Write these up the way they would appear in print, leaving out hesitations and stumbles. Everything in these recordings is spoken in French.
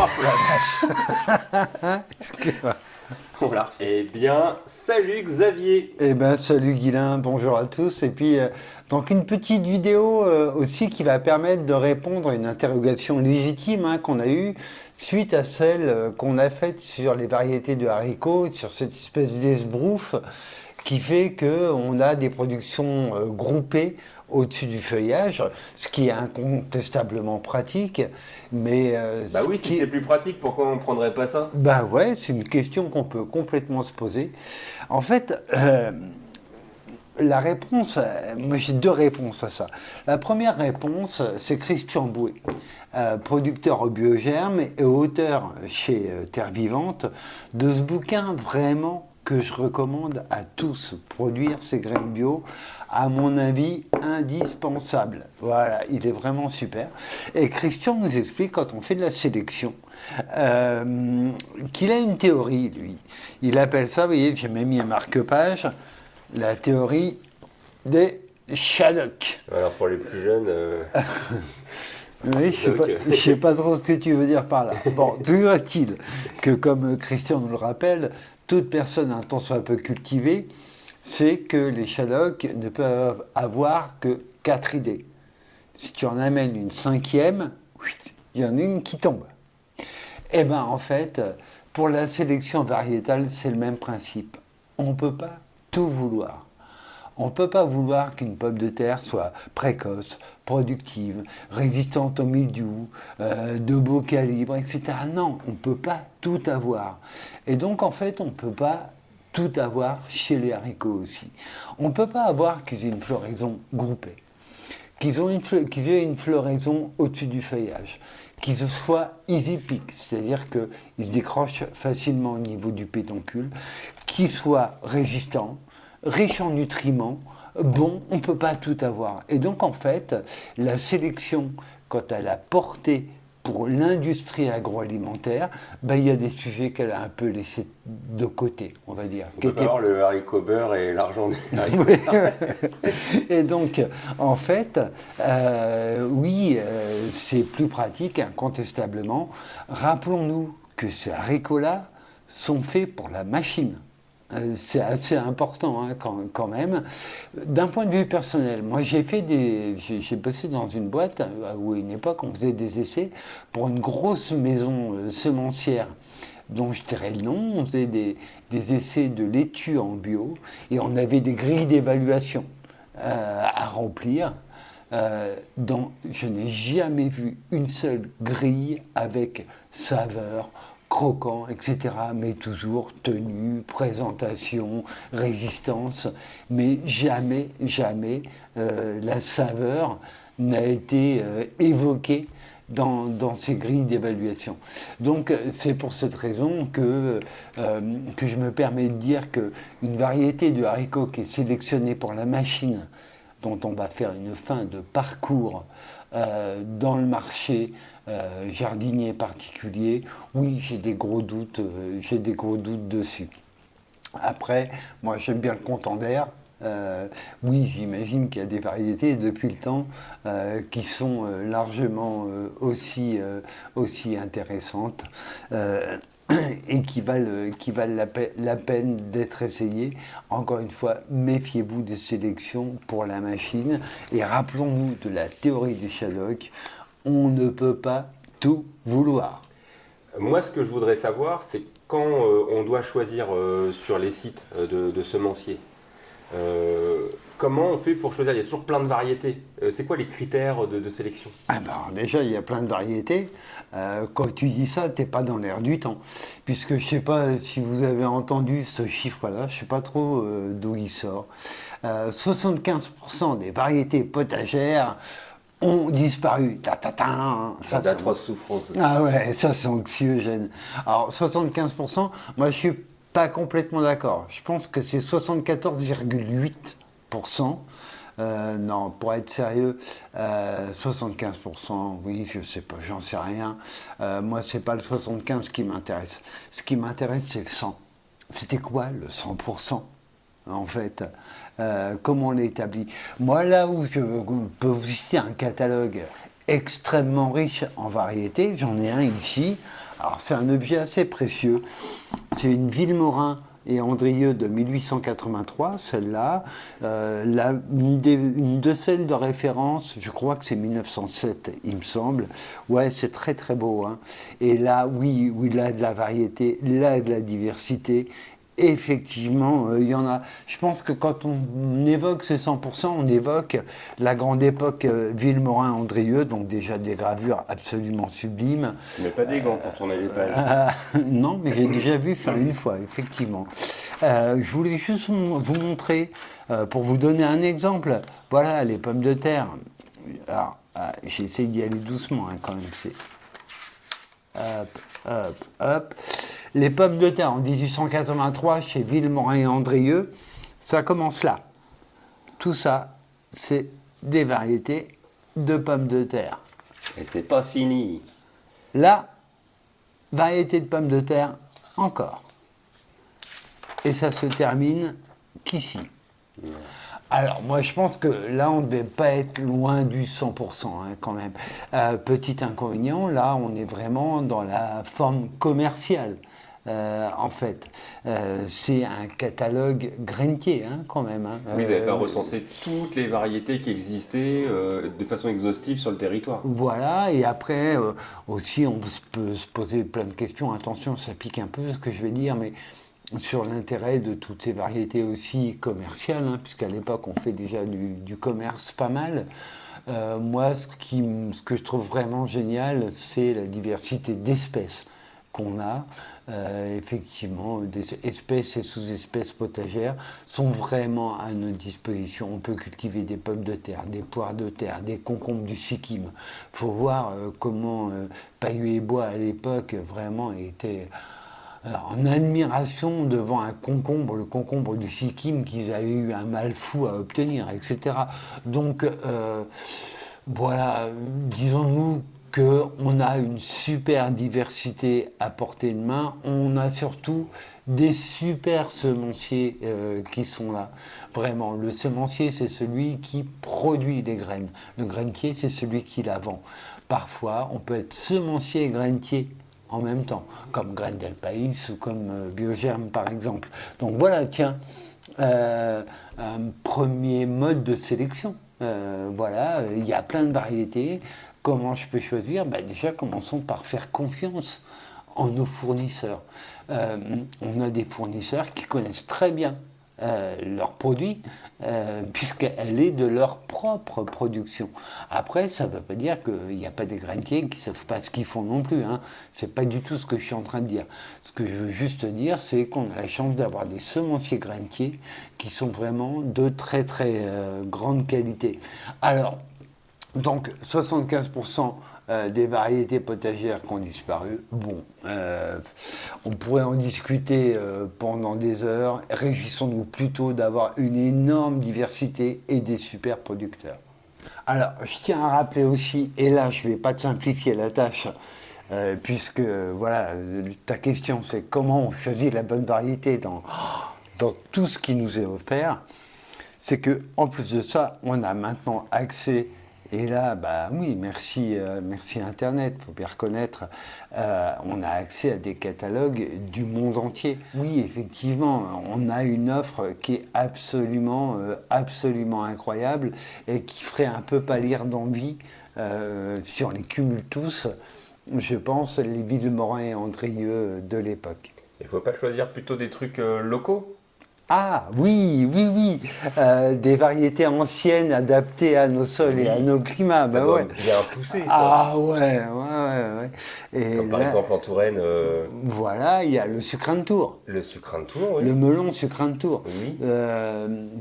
Paf, la vache. On l'a refait. Eh bien, salut Xavier. Eh ben, salut Guilain, bonjour à tous. Et puis, donc une petite vidéo aussi qui va permettre de répondre à une interrogation légitime qu'on a eue suite à celle qu'on a faite sur les variétés de haricots, sur cette espèce d'esbrouf qui fait qu'on a des productions groupées au-dessus du feuillage, ce qui est incontestablement pratique, mais Bah oui, si c'est plus pratique, pourquoi on prendrait pas ça? bah ouais, c'est une question qu'on peut complètement se poser. En fait, la réponse, moi j'ai deux réponses à ça. La première réponse, c'est Christian Bouet, producteur au Biogerme et auteur chez Terre Vivante de ce bouquin vraiment que je recommande à tous. Produire ces graines bio, à mon avis, indispensable. Voilà, il est vraiment super. Et Christian nous explique quand on fait de la sélection, qu'il a une théorie, lui. Il appelle ça, vous voyez, j'ai même mis un marque-page, la théorie des Shadocks. Alors pour les plus jeunes, Oui, je sais pas trop ce que tu veux dire par là. Bon, toujours est-il que, comme Christian nous le rappelle, toute personne un tant soit peu cultivée, c'est que les Shadocks ne peuvent avoir que 4 idées. Si tu en amènes une cinquième, il y en a une qui tombe. Eh bien, en fait, pour la sélection variétale, c'est le même principe. On ne peut pas tout vouloir. On ne peut pas vouloir qu'une pomme de terre soit précoce, productive, résistante au mildiou, de beau calibre, etc. Non, on ne peut pas tout avoir. Et donc, en fait, on ne peut pas tout avoir chez les haricots aussi. On ne peut pas avoir qu'ils aient une floraison groupée, qu'ils aient une floraison au-dessus du feuillage, qu'ils soient easy pick, c'est-à-dire qu'ils se décrochent facilement au niveau du pédoncule, qu'ils soient résistants, riches en nutriments. Bon, on ne peut pas tout avoir. Et donc, en fait, la sélection, quand elle a porté pour l'industrie agroalimentaire, ben, il y a des sujets qu'elle a un peu laissés de côté, on va dire. on peut pas avoir le haricot beurre et l'argent du haricot beurre. Et donc, en fait, oui, c'est plus pratique, incontestablement. Rappelons-nous que ces haricots-là sont faits pour la machine. C'est assez important quand même. D'un point de vue personnel, moi j'ai bossé dans une boîte où à une époque on faisait des essais pour une grosse maison semencière dont je tairai le nom. On faisait des essais de laitue en bio et on avait des grilles d'évaluation à remplir. Dont je n'ai jamais vu une seule grille avec saveur, croquant, etc. Mais toujours tenue, présentation, résistance. Mais jamais, jamais la saveur n'a été évoquée dans ces grilles d'évaluation. Donc c'est pour cette raison que je me permets de dire qu'une variété de haricots qui est sélectionnée pour la machine, dont on va faire une fin de parcours dans le marché jardinier particulier, oui, j'ai des gros doutes dessus. Après, moi j'aime bien le contender. Oui, j'imagine qu'il y a des variétés depuis le temps qui sont largement aussi intéressantes et qui valent la peine d'être essayées. Encore une fois, méfiez-vous des sélections pour la machine et rappelons-nous de la théorie des Shadocks, on ne peut pas tout vouloir. Moi, ce que je voudrais savoir, c'est quand on doit choisir sur les sites de semenciers. Comment on fait pour choisir? Il y a toujours plein de variétés. C'est quoi les critères de sélection? Ah ben, déjà, il y a plein de variétés. Quand tu dis ça, tu n'es pas dans l'air du temps. Puisque je ne sais pas si vous avez entendu ce chiffre-là, je ne sais pas trop d'où il sort. 75% des variétés potagères ont disparu. Ça d'atroces souffrances. Ah ouais, ça c'est anxiogène. Alors 75%, moi je suis pas complètement d'accord. Je pense que c'est 74,8%. Non, pour être sérieux, 75%, oui, je sais pas, j'en sais rien. Moi, c'est pas le 75 qui m'intéresse. Ce qui m'intéresse, c'est le 100. C'était quoi le 100% en fait? Comment on l'établit? Moi, là où je peux vous citer un catalogue extrêmement riche en variétés, j'en ai un ici, Alors c'est un objet assez précieux. C'est une Villemorin et Andrieux de 1883, celle-là. Une de celles de référence, je crois que c'est 1907, il me semble. Ouais, c'est très très beau, hein. Et là, oui, oui, là, de la variété, là, de la diversité. Effectivement, il y en a. Je pense que quand on évoque ces 100%, on évoque la grande époque Villemorin-Andrieux, donc déjà des gravures absolument sublimes. Tu mets pas des gants pour tourner les pages. Non, mais j'ai déjà vu faire une fois, effectivement. Je voulais juste vous montrer, pour vous donner un exemple, voilà les pommes de terre. Alors, j'ai essayé d'y aller doucement, hein, quand même. C'est hop, hop, hop. Les pommes de terre en 1883 chez Villemorin et Andrieux, ça commence là. Tout ça, c'est des variétés de pommes de terre. Et c'est pas fini. Là, variété de pommes de terre encore. Et ça se termine qu'ici. Alors moi je pense que là on ne devait pas être loin du 100%, hein, quand même. Petit inconvénient, là on est vraiment dans la forme commerciale. En fait, c'est un catalogue grainier, hein, quand même, hein. Oui, vous n'avez pas recensé toutes les variétés qui existaient de façon exhaustive sur le territoire. Voilà, et après aussi on peut se poser plein de questions. Attention, ça pique un peu ce que je vais dire, mais sur l'intérêt de toutes ces variétés aussi commerciales, hein, puisqu'à l'époque on fait déjà du commerce pas mal. Moi, ce que je trouve vraiment génial, c'est la diversité d'espèces qu'on a. Effectivement, des espèces et sous-espèces potagères sont vraiment à notre disposition. On peut cultiver des pommes de terre, des poires de terre, des concombres du Sikkim. Il faut voir comment Pailleux et Bois à l'époque vraiment était en admiration devant un concombre, le concombre du Sikkim qu'ils avaient eu un mal fou à obtenir, etc. Donc voilà, disons-nous qu'on a une super diversité à portée de main. On a surtout des super semenciers qui sont là. Vraiment, le semencier, c'est celui qui produit les graines. Le grainier, c'est celui qui la vend. Parfois, on peut être semencier et grainier en même temps, comme Graines del País ou comme Biogerme par exemple. Donc voilà, tiens, un premier mode de sélection. Voilà, il y a plein de variétés. Comment je peux choisir? Déjà, commençons par faire confiance en nos fournisseurs. On a des fournisseurs qui connaissent très bien leurs produits, puisqu'elle est de leur propre production. Après, ça ne veut pas dire qu'il n'y a pas des grainiers qui ne savent pas ce qu'ils font non plus, hein. Ce n'est pas du tout ce que je suis en train de dire. Ce que je veux juste dire, c'est qu'on a la chance d'avoir des semenciers grainiers qui sont vraiment de très très grande qualité. Alors, donc 75% des variétés potagères qui ont disparu, bon, on pourrait en discuter pendant des heures. Réjouissons-nous plutôt d'avoir une énorme diversité et des super producteurs. Alors, je tiens à rappeler aussi, et là je ne vais pas te simplifier la tâche, puisque voilà, ta question c'est comment on choisit la bonne variété dans tout ce qui nous est offert. C'est que en plus de ça, on a maintenant accès. Et là, oui, merci Internet, il faut bien reconnaître, on a accès à des catalogues du monde entier. Oui, effectivement, on a une offre qui est absolument incroyable et qui ferait un peu pâlir d'envie si on les cumule tous, je pense, les Villemorin et Andrieux de l'époque. Il ne faut pas choisir plutôt des trucs locaux? Ah oui, des variétés anciennes adaptées à nos sols et à nos climats. Ça doit bien pousser, ça. Ah ouais. Et comme par là, exemple en Touraine. Voilà, il y a le sucrin de Tours. Le sucrin de Tours, oui. Le melon sucrin de Tours, Oui.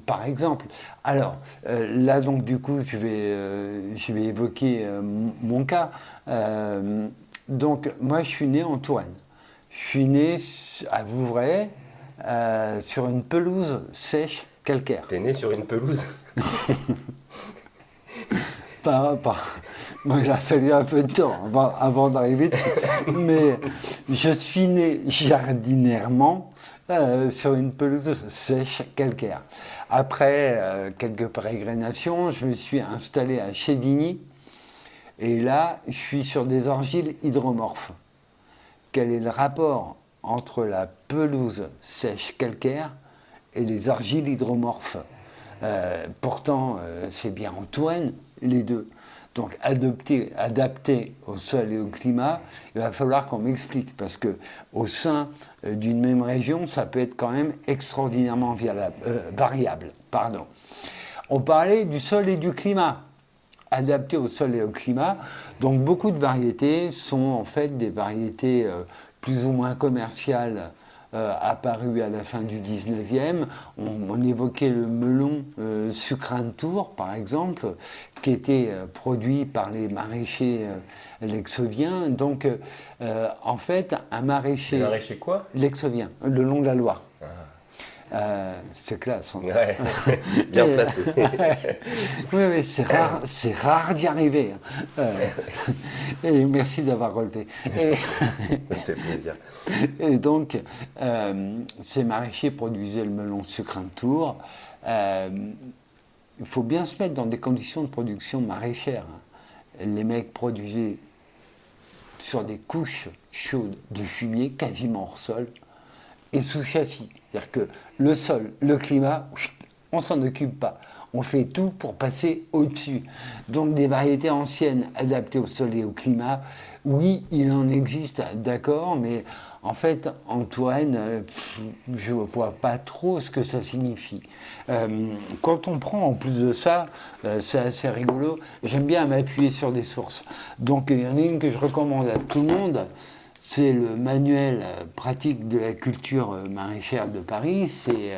par exemple. Alors, là donc du coup, je vais évoquer mon cas. Donc, moi, je suis né en Touraine. Je suis né à Vouvray, sur une pelouse sèche calcaire. T'es né sur une pelouse? Pas. Moi, il a fallu un peu de temps avant d'arriver dessus. Mais je suis né jardinièrement sur une pelouse sèche calcaire. Après quelques pérégrinations, je me suis installé à Chédigny. Et là, je suis sur des argiles hydromorphes. quel est le rapport entre la pelouse sèche calcaire et les argiles hydromorphes. Pourtant, c'est bien en Touraine, les deux. Donc, adapté au sol et au climat, il va falloir qu'on m'explique, parce que au sein d'une même région, ça peut être quand même extraordinairement variable. Pardon. On parlait du sol et du climat. Adapté au sol et au climat. Donc, beaucoup de variétés sont en fait des variétés plus ou moins commerciales apparues à la fin du 19e. On évoquait le melon sucrin de Tours, par exemple, qui était produit par les maraîchers lexoviens. Donc, en fait, un maraîcher... Les maraîchers quoi? Lexovien, le long de la Loire. C'est classe. Hein. Ouais, bien placé. Oui, c'est rare d'y arriver. Et merci d'avoir relevé. Ça me fait plaisir. Et donc, ces maraîchers produisaient le melon sucrin de Tours. Il faut bien se mettre dans des conditions de production maraîchère. Les mecs produisaient sur des couches chaudes de fumier, quasiment hors sol, et sous châssis. C'est-à-dire que le sol, le climat, on s'en occupe pas. On fait tout pour passer au-dessus. Donc des variétés anciennes adaptées au sol et au climat, oui, il en existe, d'accord, mais en fait, en Touraine, je ne vois pas trop ce que ça signifie. Quand on prend en plus de ça, c'est assez rigolo, j'aime bien m'appuyer sur des sources. Donc il y en a une que je recommande à tout le monde, c'est le manuel pratique de la culture maraîchère de Paris, c'est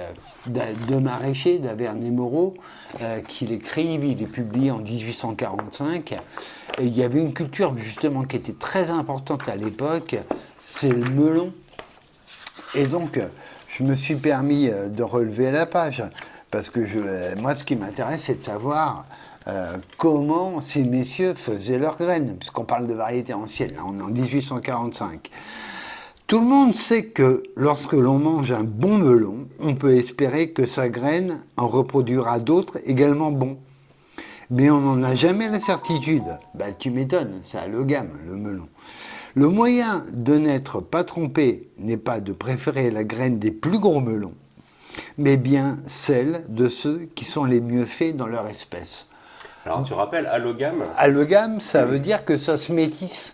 de maraîcher d'Averney-Moreau, qu'il écrive, il est publié en 1845. Et il y avait une culture justement qui était très importante à l'époque, c'est le melon. Et donc, je me suis permis de relever la page, parce que moi, ce qui m'intéresse, c'est de savoir comment ces messieurs faisaient leurs graines, puisqu'on parle de variétés anciennes, là on est en 1845. Tout le monde sait que lorsque l'on mange un bon melon, on peut espérer que sa graine en reproduira d'autres également bons. Mais on n'en a jamais la certitude. Bah, tu m'étonnes, c'est à le gamme, le melon. Le moyen de n'être pas trompé n'est pas de préférer la graine des plus gros melons, mais bien celle de ceux qui sont les mieux faits dans leur espèce. Alors tu rappelles allogame? Allogame, ça veut dire que ça se métisse.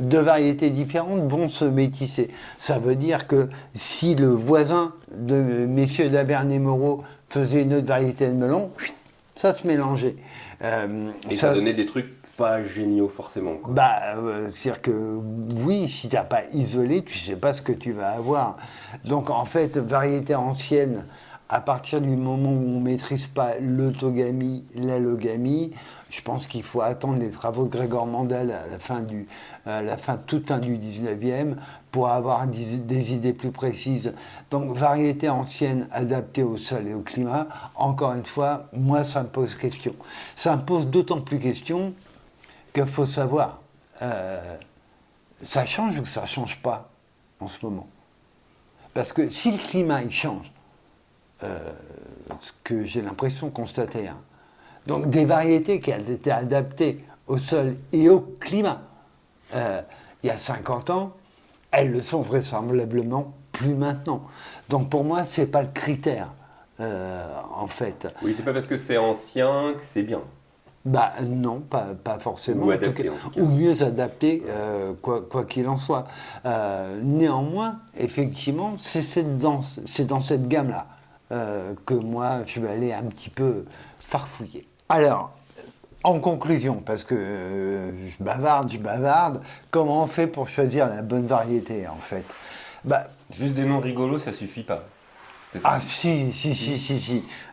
Deux variétés différentes vont se métisser. Ça veut dire que si le voisin de messieurs d'Averney-Moreau faisait une autre variété de melon, ça se mélangeait. Et ça donnait des trucs pas géniaux forcément. Quoi. C'est-à-dire que oui, si tu n'as pas isolé, tu ne sais pas ce que tu vas avoir. Donc en fait, variété ancienne, à partir du moment où on ne maîtrise pas l'autogamie, l'allogamie, je pense qu'il faut attendre les travaux de Gregor Mendel à la toute fin du 19e pour avoir des idées plus précises. Donc, variété ancienne adaptée au sol et au climat, encore une fois, moi, ça me pose question. Ça me pose d'autant plus question qu'il faut savoir, ça change ou ça ne change pas en ce moment? Parce que si le climat, il change, ce que j'ai l'impression de constater. Hein. Donc des variétés qui ont été adaptées au sol et au climat il y a 50 ans, elles le sont vraisemblablement plus maintenant. Donc pour moi, ce n'est pas le critère, en fait. Oui, c'est pas parce que c'est ancien que c'est bien. Bah non, pas forcément. Ou adapté en tout cas. Ou mieux adapté, quoi qu'il en soit. Néanmoins, effectivement, c'est dans cette gamme-là que moi, je vais aller un petit peu farfouiller. Alors, en conclusion, parce que je bavarde, comment on fait pour choisir la bonne variété, en fait? Juste des noms rigolos, ça suffit pas. Ah si.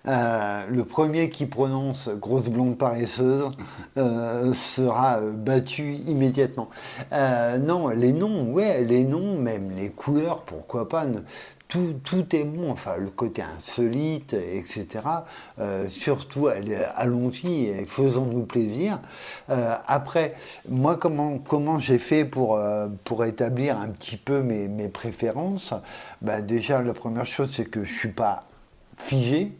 Le premier qui prononce grosse blonde paresseuse sera battu immédiatement. Non, les noms, même les couleurs, pourquoi pas. Tout est bon, enfin le côté insolite, etc. Surtout, allons-y et faisons-nous plaisir. Après, moi, comment j'ai fait pour établir un petit peu mes préférences? Déjà, la première chose, c'est que je ne suis pas figé.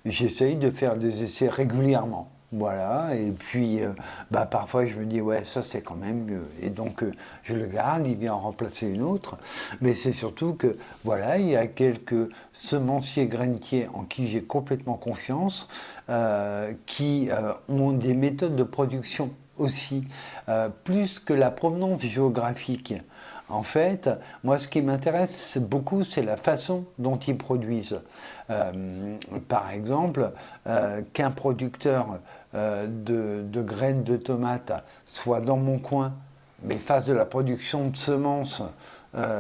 J'essaye de faire des essais régulièrement. Voilà, et puis parfois je me dis, ouais, ça c'est quand même mieux. Et donc je le garde, il vient en remplacer une autre. Mais c'est surtout que, voilà, il y a quelques semenciers grainetiers en qui j'ai complètement confiance, qui ont des méthodes de production aussi, plus que la provenance géographique. En fait, moi, ce qui m'intéresse beaucoup, c'est la façon dont ils produisent. Par exemple, qu'un producteur de graines de tomates soit dans mon coin, mais fasse de la production de semences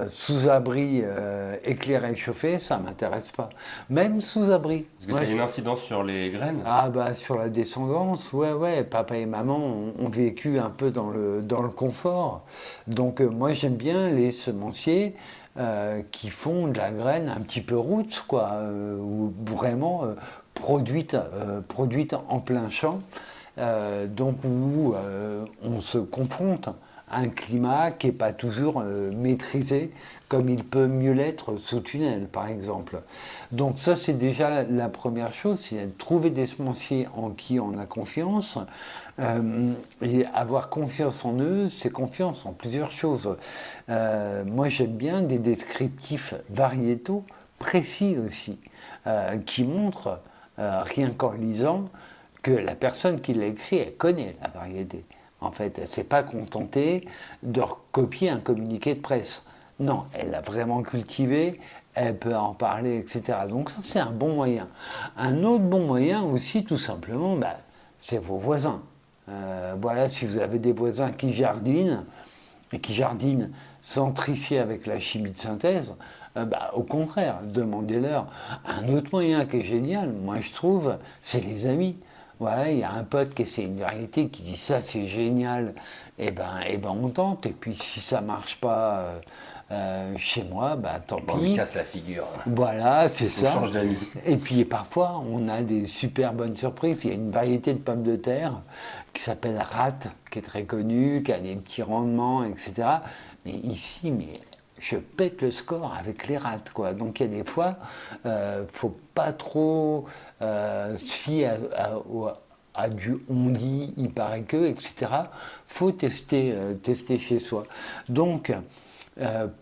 sous abri éclairé et chauffé, ça ne m'intéresse pas. Même sous abri. Parce que ça a une incidence sur les graines? Ah bah sur la descendance, ouais, papa et maman ont vécu un peu dans le confort. Donc moi j'aime bien les semenciers qui font de la graine un petit peu roots, quoi, ou vraiment produite en plein champ, donc où on se confronte à un climat qui n'est pas toujours maîtrisé comme il peut mieux l'être sous tunnel, par exemple. Donc ça, c'est déjà la première chose, c'est de trouver des semenciers en qui on a confiance. Et avoir confiance en eux, c'est confiance en plusieurs choses. Moi, j'aime bien des descriptifs variétaux précis aussi, qui montrent, rien qu'en lisant, que la personne qui l'a écrit, elle connaît la variété. En fait, elle ne s'est pas contentée de recopier un communiqué de presse. Non, elle l'a vraiment cultivé, elle peut en parler, etc. Donc ça, c'est un bon moyen. Un autre bon moyen aussi, tout simplement, c'est vos voisins. Voilà, si vous avez des voisins qui jardinent, et qui jardinent sans tricher avec la chimie de synthèse, au contraire, demandez-leur. Un autre moyen qui est génial, moi je trouve, c'est les amis. Ouais, il y a un pote qui essaie une variété qui dit ça c'est génial, et ben on tente, et puis si ça marche pas chez moi, tant On lui pis. casse la figure. Voilà, c'est On ça. change d'amis. Et puis parfois on a des super bonnes surprises. Il y a une variété de pommes de terre qui s'appelle Rat, qui est très connue, qui a des petits rendements, etc. Mais ici, je pète le score avec les rats, quoi. Donc il y a des fois, faut pas trop se fier à du on dit, il paraît que, etc. Faut tester chez soi. Donc,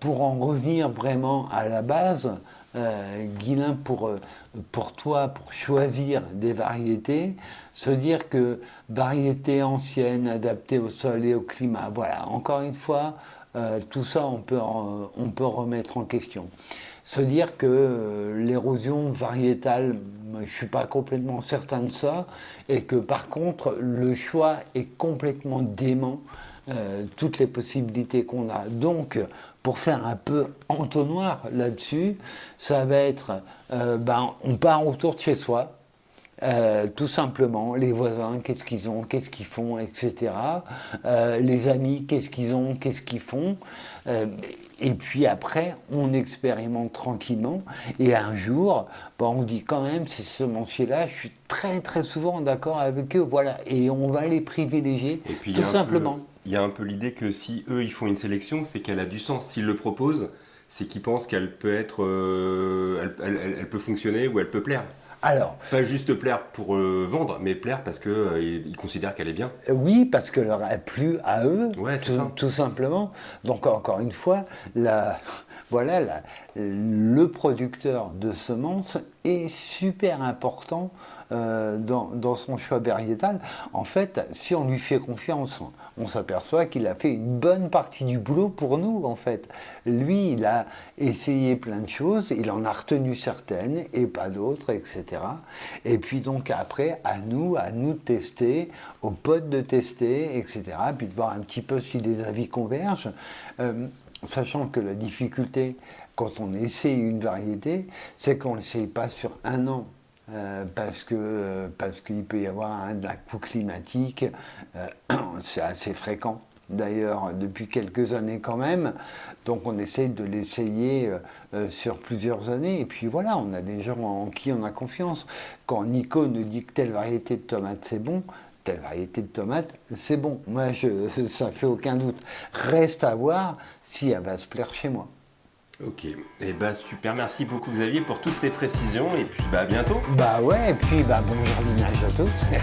pour en revenir vraiment à la base, Guilain, pour toi, pour choisir des variétés, se dire que variétés anciennes, adaptées au sol et au climat, voilà, encore une fois, tout ça, on peut remettre en question. Se dire que l'érosion variétale, je ne suis pas complètement certain de ça, et que par contre, le choix est complètement dément, toutes les possibilités qu'on a. Donc, pour faire un peu entonnoir là-dessus, ça va être, on part autour de chez soi, tout simplement, les voisins, qu'est-ce qu'ils ont, qu'est-ce qu'ils font, etc. Les amis, qu'est-ce qu'ils ont, qu'est-ce qu'ils font. Et puis après, on expérimente tranquillement. Et un jour, on dit quand même, ces semenciers-là, je suis très très souvent d'accord avec eux. Voilà, et on va les privilégier, Et puis, tout simplement. Il y a un peu l'idée que si eux, ils font une sélection, c'est qu'elle a du sens. S'ils le proposent, c'est qu'ils pensent qu'elle peut être, elle peut fonctionner ou elle peut plaire. Alors, Pas juste plaire pour vendre, mais plaire parce qu'ils considèrent qu'elle est bien. oui, parce que leur a plu à eux, Ouais, c'est ça. tout simplement. Donc encore une fois, le producteur de semences est super important dans son choix variétal. En fait, si on lui fait confiance, on s'aperçoit qu'il a fait une bonne partie du boulot pour nous, en fait. Lui, il a essayé plein de choses, il en a retenu certaines et pas d'autres, etc. Et puis donc après, à nous de tester, aux potes de tester, etc. Puis de voir un petit peu si les avis convergent. Sachant que la difficulté, quand on essaie une variété, c'est qu'on ne l'essaye pas sur un an. Parce qu'il peut y avoir un coup climatique, c'est assez fréquent d'ailleurs depuis quelques années quand même, donc on essaye de l'essayer sur plusieurs années, et puis voilà, on a des gens en qui on a confiance. Quand Nico nous dit que telle variété de tomate c'est bon, telle variété de tomate c'est bon, moi ça fait aucun doute. Reste à voir si elle va se plaire chez moi. Ok, et super, merci beaucoup Xavier pour toutes ces précisions et puis à bientôt. Ouais, et puis bon jardinage à tous.